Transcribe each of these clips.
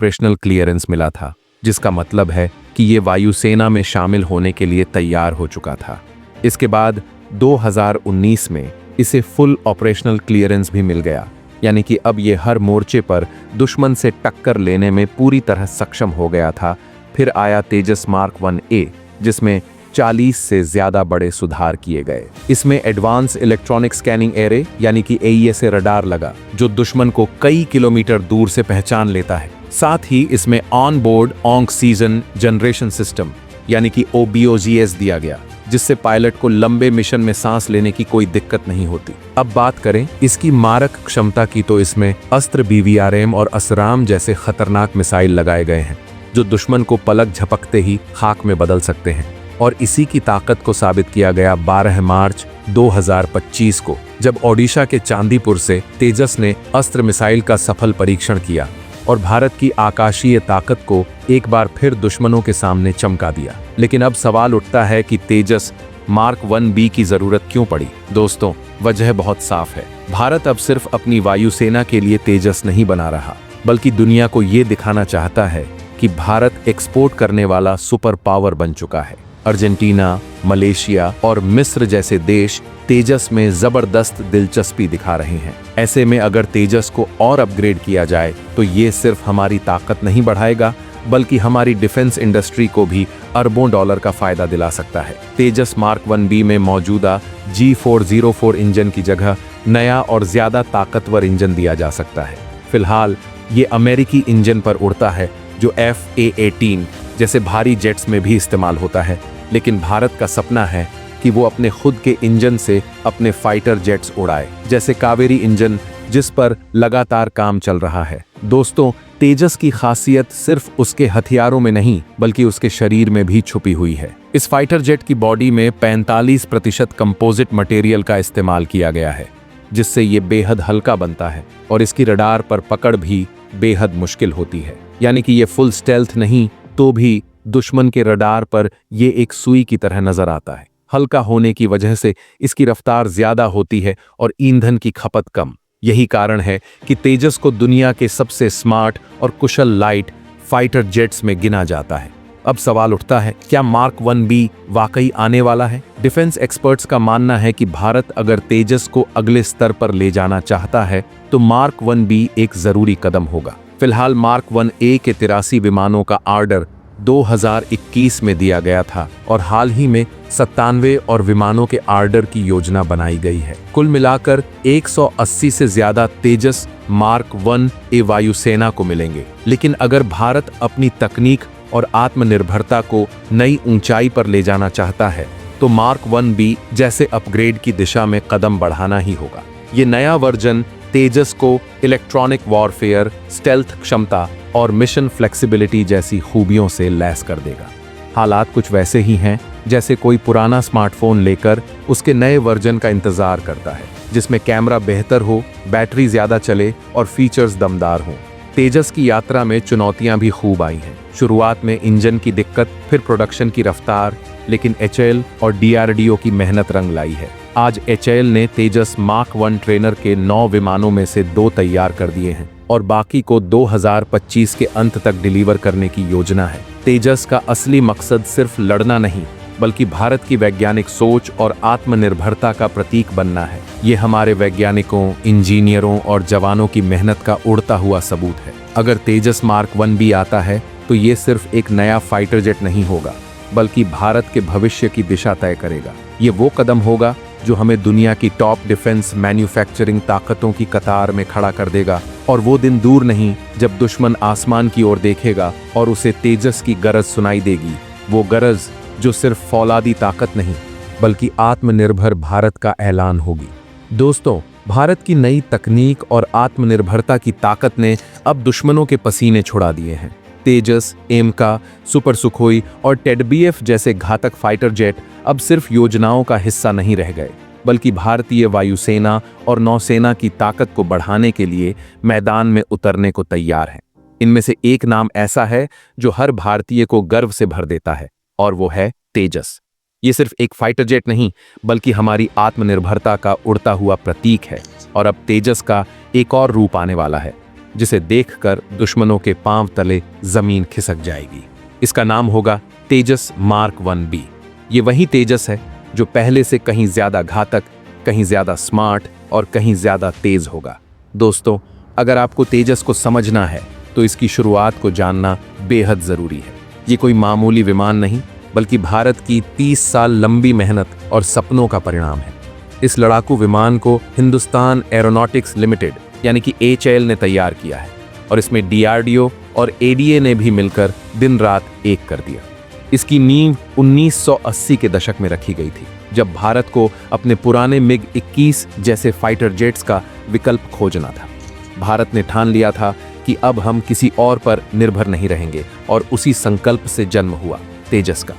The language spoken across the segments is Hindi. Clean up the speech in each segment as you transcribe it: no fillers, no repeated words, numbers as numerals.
ऑपरेशनल क्लियरेंस मिला था, जिसका मतलब है कि ये वायुसेना में शामिल होने के लिए तैयार हो चुका था। इसके बाद 2019 में इसे फुल ऑपरेशनल क्लियरेंस भी मिल गया, यानी कि अब ये हर मोर्चे पर दुश्मन से टक्कर लेने में पूरी तरह सक्षम हो गया था। फिर आया तेजस मार्क 1A, जिसमें 40 से ज्यादा बड़े सुधार किए गए। इसमें एडवांस इलेक्ट्रॉनिक स्कैनिंग एरे यानी कि AESA रडार लगा, जो दुश्मन को कई किलोमीटर दूर से पहचान लेता है। साथ ही इसमें on board oxygen generation system यानी कि OBOGS दिया गया, जिससे पायलट को लंबे मिशन में सांस लेने की कोई दिक्कत नहीं होती। अब बात करें इसकी मारक क्षमता की, तो इसमें अस्त्र BVRM और असराम जैसे खतरनाक मिसाइल लगाए गए हैं, जो दुश्मन को पलक झपकते ही खाक में बदल सकते हैं। और इसी की ताकत को साबित किया गया 12 मार्च 2025 को, जब ओडिशा के चांदीपुर से तेजस ने अस्त्र मिसाइल का सफल परीक्षण किया और भारत की आकाशीय ताकत को एक बार फिर दुश्मनों के सामने चमका दिया। लेकिन अब सवाल उठता है कि तेजस मार्क 1B की जरूरत क्यों पड़ी? दोस्तों, वजह बहुत साफ है। भारत अब सिर्फ अपनी वायुसेना के लिए तेजस नहीं बना रहा, बल्कि दुनिया को ये दिखाना चाहता है कि भारत एक्सपोर्ट करने वाला सुपर पावर बन चुका है। अर्जेंटीना, मलेशिया और मिस्र जैसे देश तेजस में जबरदस्त दिलचस्पी दिखा रहे हैं। ऐसे में अगर तेजस को और अपग्रेड किया जाए तो ये सिर्फ हमारी ताकत नहीं बढ़ाएगा, बल्कि हमारी डिफेंस इंडस्ट्री को भी अरबों डॉलर का फायदा दिला सकता है। तेजस मार्क 1B में मौजूदा G404 इंजन की जगह नया और ज्यादा ताकतवर इंजन दिया जा सकता है। फिलहाल ये अमेरिकी इंजन पर उड़ता है, जो FA-18 जैसे भारी जेट्स में भी इस्तेमाल होता है। लेकिन भारत का सपना है कि वो अपने खुद के इंजन से अपने फाइटर जेट्स उड़ाए, जैसे कावेरी इंजन, जिस पर लगातार काम चल रहा है। दोस्तों, तेजस की खासियत सिर्फ उसके हथियारों में नहीं, बल्कि उसके शरीर में भी छुपी हुई है। इस फाइटर जेट की बॉडी में 45% कंपोजिट मटेरियल का इस्तेमाल किया गया है, जिससे ये बेहद हल्का बनता है और इसकी रडार पर पकड़ भी बेहद मुश्किल होती है। यानी कि ये फुल स्टेल्थ नहीं, तो भी दुश्मन के रडार पर ये एक सुई की तरह नजर आता है। हल्का होने की वजह से इसकी रफ्तार ज्यादा होती है और ईंधन की खपत कम। यही कारण है कि तेजस को दुनिया के सबसे स्मार्ट और कुशल लाइट फाइटर जेट्स में गिना जाता है। अब सवाल उठता है, क्या मार्क 1B वाकई आने वाला है? डिफेंस एक्सपर्ट्स का मानना है कि भारत अगर तेजस को अगले स्तर पर ले जाना चाहता है तो मार्क 1B एक जरूरी कदम होगा। फिलहाल मार्क 1A के 83 विमानों का ऑर्डर 2021 में दिया गया था और हाल ही में 97 और विमानों के ऑर्डर की योजना बनाई गई है। कुल मिलाकर 180 से ज्यादा तेजस मार्क 1A वायुसेना को मिलेंगे। लेकिन अगर भारत अपनी तकनीक और आत्मनिर्भरता को नई ऊंचाई पर ले जाना चाहता है तो मार्क 1B जैसे अपग्रेड की दिशा में कदम बढ़ाना ही होगा। ये नया वर्जन तेजस को इलेक्ट्रॉनिक वॉरफेयर, स्टेल्थ क्षमता और मिशन फ्लेक्सिबिलिटी जैसी खूबियों से लैस कर देगा। हालात कुछ वैसे ही हैं जैसे कोई पुराना स्मार्टफोन लेकर उसके नए वर्जन का इंतजार करता है, जिसमें कैमरा बेहतर हो, बैटरी ज्यादा चले और फीचर्स दमदार हों। तेजस की यात्रा में चुनौतियां भी खूब आई हैं। शुरुआत में इंजन की दिक्कत, फिर प्रोडक्शन की रफ्तार, लेकिन HAL और DRDO की मेहनत रंग लाई है। आज HAL ने तेजस मार्क 1 ट्रेनर के 9 विमानों में से 2 तैयार कर दिए हैं और बाकी को 2025 के अंत तक डिलीवर करने की योजना है। तेजस का असली मकसद सिर्फ लड़ना नहीं, बल्कि भारत की वैज्ञानिक सोच और आत्मनिर्भरता का प्रतीक बनना है। ये हमारे वैज्ञानिकों, इंजीनियरों और जवानों की मेहनत का उड़ता हुआ सबूत है। अगर तेजस मार्क 1B आता है तो ये सिर्फ एक नया फाइटर जेट नहीं होगा, बल्कि भारत के भविष्य की दिशा तय करेगा। ये वो कदम होगा जो हमें दुनिया की टॉप डिफेंस मैन्युफैक्चरिंग ताकतों की कतार में खड़ा कर देगा। और वो दिन दूर नहीं जब दुश्मन आसमान की ओर देखेगा और उसे तेजस की गरज सुनाई देगी। वो गरज जो सिर्फ फौलादी ताकत नहीं, बल्कि आत्मनिर्भर भारत का ऐलान होगी। दोस्तों, भारत की नई तकनीक और आत्मनिर्भरता की ताकत ने अब दुश्मनों के पसीने छुड़ा दिए हैं। तेजस, एमका, सुपर सुखोई और टेडबीएफ जैसे घातक फाइटर जेट अब सिर्फ योजनाओं का हिस्सा नहीं रह गए, बल्कि भारतीय वायुसेना और नौसेना की ताकत को बढ़ाने के लिए मैदान में उतरने को तैयार हैं। इनमें से एक नाम ऐसा है जो हर भारतीय को गर्व से भर देता है, और वो है तेजस। ये सिर्फ एक फाइटर जेट नहीं, बल्कि हमारी आत्मनिर्भरता का उड़ता हुआ प्रतीक है। और अब तेजस का एक और रूप आने वाला है। जिसे देखकर दुश्मनों के पांव तले जमीन खिसक जाएगी। इसका नाम होगा तेजस मार्क 1B। ये वही तेजस है जो पहले से कहीं ज्यादा घातक, कहीं ज्यादा स्मार्ट और कहीं ज्यादा तेज होगा। दोस्तों, अगर आपको तेजस को समझना है तो इसकी शुरुआत को जानना बेहद जरूरी है। ये कोई मामूली विमान नहीं, बल्कि भारत की 30 साल लंबी मेहनत और सपनों का परिणाम है। इस लड़ाकू विमान को हिंदुस्तान एरोनॉटिक्स लिमिटेड यानी कि HAL ने तैयार किया है और इसमें DRDO और ADA ने भी मिलकर दिन रात एक कर दिया। इसकी नींव 1980 के दशक में रखी गई थी, जब भारत को अपने पुराने MiG-21 जैसे फाइटर जेट्स का विकल्प खोजना था। भारत ने ठान लिया था कि अब हम किसी और पर निर्भर नहीं रहेंगे, और उसी संकल्प से जन्म हुआ तेजस का।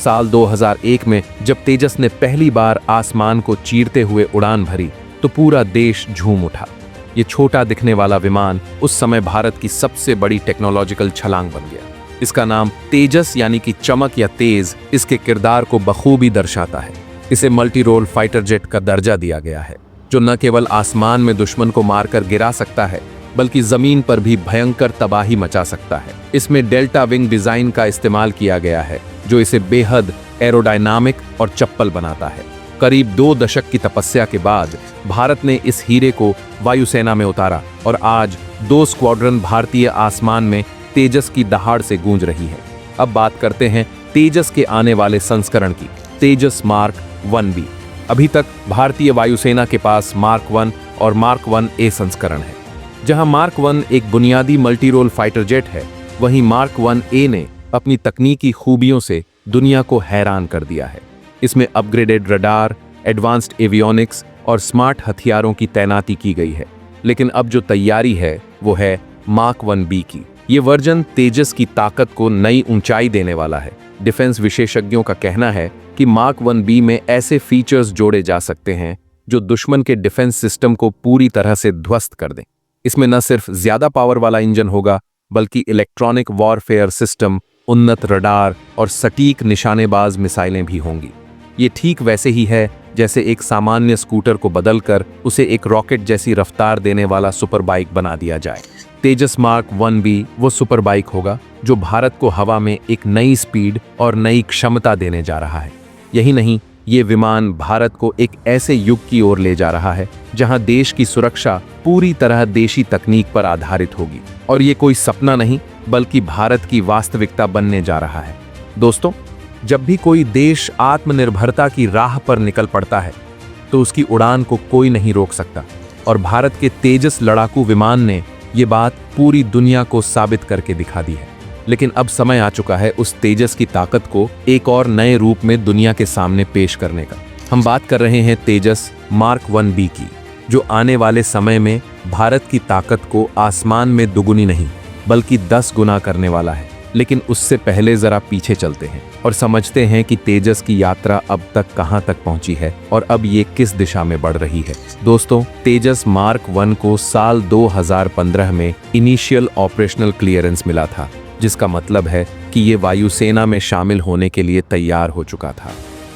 साल 2001 में जब तेजस ने पहली बार आसमान को चीरते हुए उड़ान भरी तो पूरा देश झूम उठा। ये छोटा दिखने वाला विमान उस समय भारत की सबसे बड़ी टेक्नोलॉजिकल छलांग बन गया। इसका नाम तेजस यानी कि चमक या तेज इसके किरदार को बखूबी दर्शाता है। इसे मल्टी रोल फाइटर जेट का दर्जा दिया गया है, जो न केवल आसमान में दुश्मन को मारकर गिरा सकता है, बल्कि जमीन पर भी भयंकर तबाही मचा सकता है। इसमें डेल्टा विंग डिजाइन का इस्तेमाल किया गया है, जो इसे बेहद एरोडायनामिक और चप्पल बनाता है। करीब 2 दशक की तपस्या के बाद भारत ने इस हीरे को वायुसेना में उतारा और आज 2 स्क्वाड्रन भारतीय आसमान में तेजस की दहाड़ से गूंज रही है। अब बात करते हैं तेजस के आने वाले संस्करण की, तेजस मार्क 1B। अभी तक भारतीय वायुसेना के पास मार्क 1 और मार्क 1A संस्करण है। जहां मार्क 1 एक बुनियादी मल्टी रोल फाइटर जेट है, वहीं मार्क 1A ने अपनी तकनीकी खूबियों से दुनिया को हैरान कर दिया है। इसमें अपग्रेडेड रडार, एडवांस्ड एवियोनिक्स और स्मार्ट हथियारों की तैनाती की गई है। लेकिन अब जो तैयारी है वो है मार्क 1B की। ये वर्जन तेजस की ताकत को नई ऊंचाई देने वाला है। डिफेंस विशेषज्ञों का कहना है कि मार्क 1B में ऐसे फीचर्स जोड़े जा सकते हैं जो दुश्मन के डिफेंस सिस्टम को पूरी तरह से ध्वस्त कर दें। इसमें न सिर्फ ज्यादा पावर वाला इंजन होगा, बल्कि इलेक्ट्रॉनिक वॉरफेयर सिस्टम, उन्नत रडार और सटीक निशानेबाज मिसाइलें भी होंगी। ये ठीक वैसे ही है जैसे एक सामान्य स्कूटर को बदलकर उसे एक रॉकेट जैसी रफ्तार देने वाला सुपर बाइक बना दिया जाए। तेजस मार्क 1B वो सुपर बाइक होगा जो भारत को हवा में एक नई स्पीड और नई क्षमता देने जा रहा है। यही नहीं, ये विमान भारत को एक ऐसे युग की ओर ले जा रहा है जहां देश की सुरक्षा पूरी तरह देशी तकनीक पर आधारित होगी। और ये कोई सपना नहीं, बल्कि भारत की वास्तविकता बनने जा रहा है। दोस्तों, जब भी कोई देश आत्मनिर्भरता की राह पर निकल पड़ता है तो उसकी उड़ान को कोई नहीं रोक सकता, और भारत के तेजस लड़ाकू विमान ने ये बात पूरी दुनिया को साबित करके दिखा दी है। लेकिन अब समय आ चुका है उस तेजस की ताकत को एक और नए रूप में दुनिया के सामने पेश करने का। हम बात कर रहे हैं तेजस मार्क 1B की, जो आने वाले समय में भारत की ताकत को आसमान में दुगुनी नहीं बल्कि 10 गुना करने वाला है। लेकिन उससे पहले जरा पीछे चलते हैं और समझते हैं कि तेजस की यात्रा अब तक कहां तक पहुंची है और अब ये किस दिशा में बढ़ रही है। दोस्तों, तेजस मार्क 1 को साल 2015 में इनिशियल ऑपरेशनल क्लियरेंस मिला था, जिसका मतलब है कि ये वायुसेना में शामिल होने के लिए तैयार हो चुका था।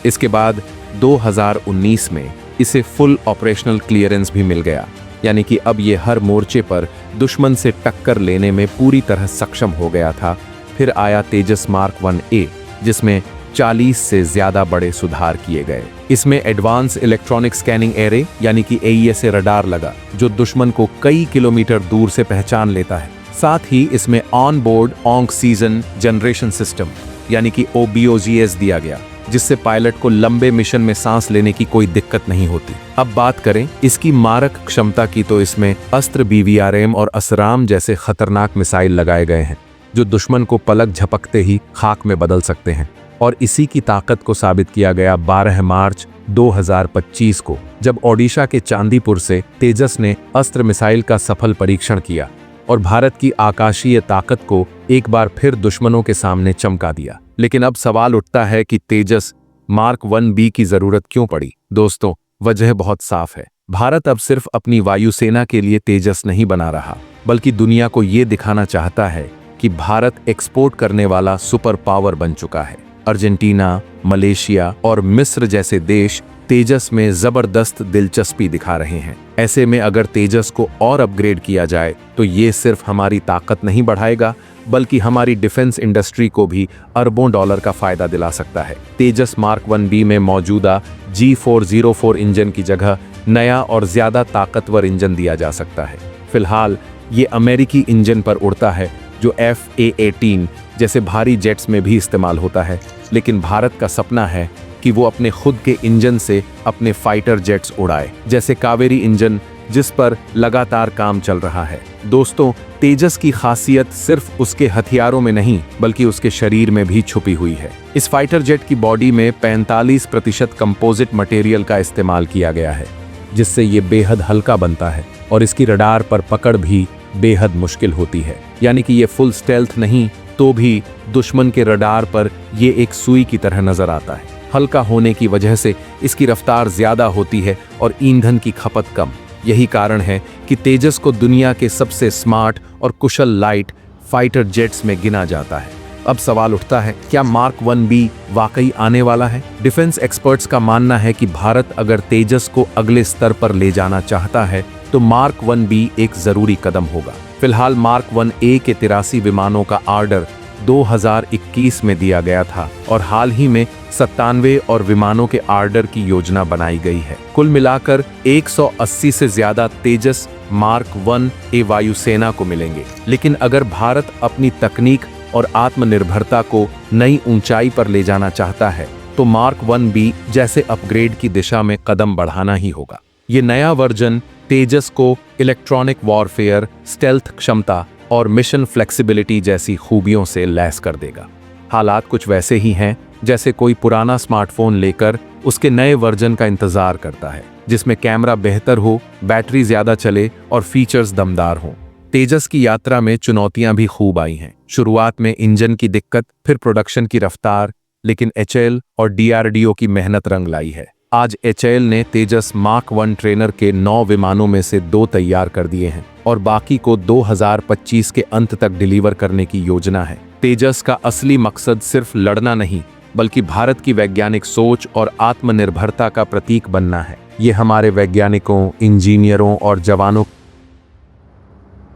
इसके बाद 2019 में इसे फुल ऑपरेशनल क्लियरेंस भी मिल गया, यानी कि अब ये हर मोर्चे पर दुश्मन से टक्कर लेने में पूरी तरह सक्षम हो गया था। फिर आया तेजस मार्क 1A, जिसमें 40 से ज्यादा बड़े सुधार किए गए। इसमें एडवांस इलेक्ट्रॉनिक स्कैनिंग एरे यानी कि AESA रडार लगा, जो दुश्मन को कई किलोमीटर दूर से पहचान लेता है। साथ ही इसमें on board oxygen generation system यानी कि OBOGS दिया गया, जिससे पायलट को लंबे मिशन में सांस लेने की कोई दिक्कत नहीं होती। अब बात करें इसकी मारक क्षमता की, तो इसमें अस्त्र BVRM और असराम जैसे खतरनाक मिसाइल लगाए गए हैं, जो दुश्मन को पलक झपकते ही खाक में बदल सकते हैं। और इसी की ताकत को साबित किया गया 12 मार्च 2025 को, जब ओडिशा के चांदीपुर से तेजस ने अस्त्र मिसाइल का सफल परीक्षण किया और भारत की आकाशीय ताकत को एक बार फिर दुश्मनों के सामने चमका दिया। लेकिन अब सवाल उठता है कि तेजस मार्क 1B की जरूरत क्यों पड़ी? दोस्तों, वजह बहुत साफ है। भारत अब सिर्फ अपनी वायुसेना के लिए तेजस नहीं बना रहा, बल्कि दुनिया को ये दिखाना चाहता है कि भारत एक्सपोर्ट करने वाला सुपर पावर बन चुका है। अर्जेंटीना, मलेशिया और मिस्र जैसे देश तेजस में जबरदस्त दिलचस्पी दिखा रहे हैं। ऐसे में अगर तेजस को और अपग्रेड किया जाए तो ये सिर्फ हमारी ताकत नहीं बढ़ाएगा बल्कि हमारी डिफेंस इंडस्ट्री को भी अरबों डॉलर का फायदा दिला सकता है। तेजस मार्क 1B में मौजूदा G404 इंजन की जगह नया और ज्यादा ताकतवर इंजन दिया जा सकता है। फिलहाल ये अमेरिकी इंजन पर उड़ता है जो F/A-18 जैसे भारी जेट्स में भी इस्तेमाल होता है, लेकिन भारत का सपना है कि वो अपने खुद के इंजन से अपने फाइटर जेट्स उड़ाए, जैसे कावेरी इंजन जिस पर लगातार काम चल रहा है। दोस्तों, तेजस की खासियत सिर्फ उसके हथियारों में नहीं बल्कि उसके शरीर में भी छुपी हुई है। इस फाइटर जेट की बॉडी में 45% कंपोजिट मटेरियल का इस्तेमाल किया गया है, जिससे ये बेहद हल्का बनता है और इसकी रडार पर पकड़ भी बेहद मुश्किल होती है। यानी कि ये फुल स्टेल्थ नहीं तो भी दुश्मन के रडार पर ये एक सुई की तरह नजर आता है। हल्का होने की वजह से इसकी रफ्तार ज्यादा होती है और ईंधन की खपत कम। यही कारण है कि तेजस को दुनिया के सबसे स्मार्ट और कुशल लाइट फाइटर जेट्स में गिना जाता है। अब सवाल उठता है, क्या मार्क 1B वाकई आने वाला है? डिफेंस एक्सपर्ट्स का मानना है कि भारत अगर तेजस को अगले स्तर पर ले जाना चाहता है तो मार्क 1B एक जरूरी कदम होगा। फिलहाल मार्क 1A के 83 विमानों का ऑर्डर 2021 में दिया गया था और हाल ही में 97 और विमानों के ऑर्डर की योजना बनाई गई है। कुल मिलाकर 180 से ज्यादा तेजस मार्क 1A वायुसेना को मिलेंगे। लेकिन अगर भारत अपनी तकनीक और आत्मनिर्भरता को नई ऊंचाई पर ले जाना चाहता है तो मार्क 1B जैसे अपग्रेड की दिशा में कदम बढ़ाना ही होगा। ये नया वर्जन तेजस को इलेक्ट्रॉनिक वॉरफेयर, स्टेल्थ क्षमता और मिशन फ्लेक्सिबिलिटी जैसी खूबियों से लैस कर देगा। हालात कुछ वैसे ही हैं जैसे कोई पुराना स्मार्टफोन लेकर उसके नए वर्जन का इंतजार करता है, जिसमें कैमरा बेहतर हो, बैटरी ज्यादा चले और फीचर्स दमदार हों। तेजस की यात्रा में चुनौतियां भी खूब आई हैं। शुरुआत में इंजन की दिक्कत, फिर प्रोडक्शन की रफ्तार, लेकिन HAL और DRDO की मेहनत रंग लाई है। आज HAL ने तेजस मार्क 1 ट्रेनर के 9 विमानों में से 2 तैयार कर दिए हैं और बाकी को 2025 के अंत तक डिलीवर करने की योजना है। तेजस का असली मकसद सिर्फ लड़ना नहीं बल्कि भारत की वैज्ञानिक सोच और आत्मनिर्भरता का प्रतीक बनना है। ये हमारे वैज्ञानिकों, इंजीनियरों और जवानों